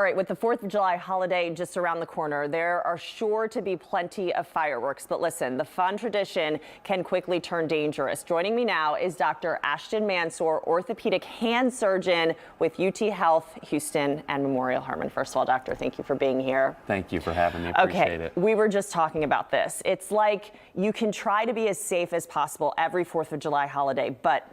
All right, with the 4th of July holiday just around the corner, there are sure to be plenty of fireworks. But listen, the fun tradition can quickly turn dangerous. Joining me now is Dr. Ashton Mansour, orthopedic hand surgeon with UT Health, Houston and Memorial Hermann. First of all, doctor, thank you for being here. Thank you for having me. Appreciate it. We were just talking about this. It's like you can try to be as safe as possible every 4th of July holiday, but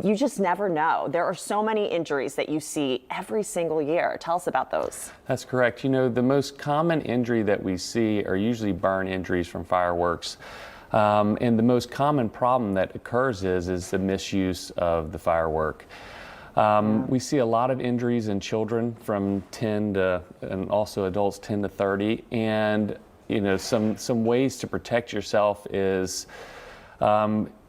you just never know. There are so many injuries that you see every single year. Tell us about those. That's correct. You know, the most common injury that we see are usually burn injuries from fireworks. And the most common problem that occurs is the misuse of the firework. We see a lot of injuries in children from 10 to, and also adults 10 to 30. And, you know, some ways to protect yourself is,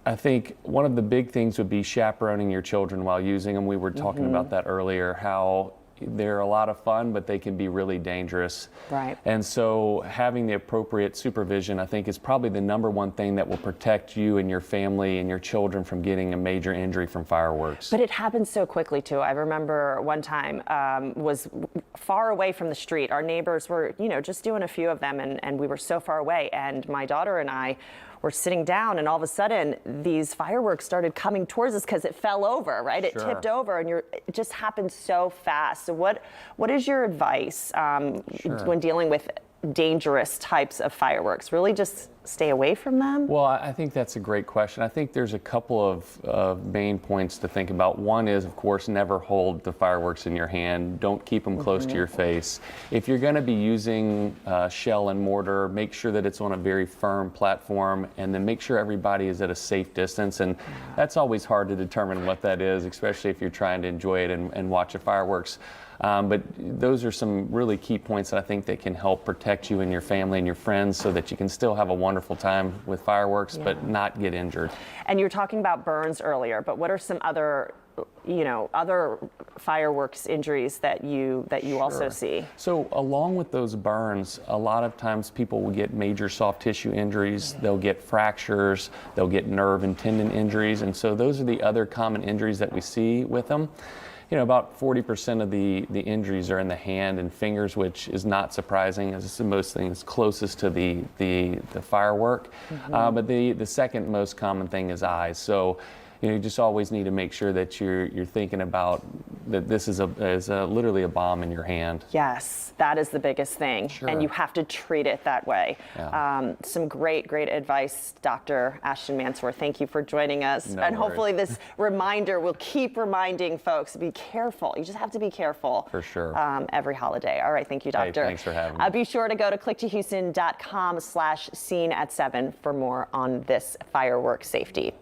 I think one of the big things would be chaperoning your children while using them. We were talking about that earlier, how they're a lot of fun, but they can be really dangerous. Right. And so having the appropriate supervision, I think, is probably the #1 thing that will protect you and your family and your children from getting a major injury from fireworks. But it happens so quickly, too. I remember one time was far away from the street. Our neighbors were, you know, just doing a few of them, and we were so far away. And my daughter and I were sitting down, and all of a sudden, these fireworks started coming towards us because it fell over, right? It tipped over, and it just happened so fast. So what is your advice when dealing with dangerous types of fireworks? Really just stay away from them? Well, I think that's a great question. I think there's a couple of main points to think about. One is, of course, never hold the fireworks in your hand. Don't keep them close to your face. If you're going to be using shell and mortar, make sure that it's on a very firm platform, and then make sure everybody is at a safe distance. And that's always hard to determine what that is, especially if you're trying to enjoy it and watch the fireworks. But those are some really key points that I think that can help protect you and your family and your friends so that you can still have a wonderful time with fireworks, but not get injured. And you were talking about burns earlier, but what are some other, you know, other fireworks injuries that you also see? So along with those burns, a lot of times people will get major soft tissue injuries. They'll get fractures. They'll get nerve and tendon injuries. And so those are the other common injuries that we see with them. You know, about 40% of the injuries are in the hand and fingers, which is not surprising, as it's the most things closest to the firework. But the second most common thing is eyes. So, you know, you just always need to make sure that you're thinking about that this is literally a bomb in your hand. Yes, that is the biggest thing, and you have to treat it that way. Some great advice, Dr. Ashton Mansour. Thank you for joining us, and hopefully this reminder will keep reminding folks, be careful. You just have to be careful. For sure. Every holiday. All right, thank you, doctor. Hey, thanks for having me. Be sure to go to clicktohouston.com/scene@7 for more on this firework safety.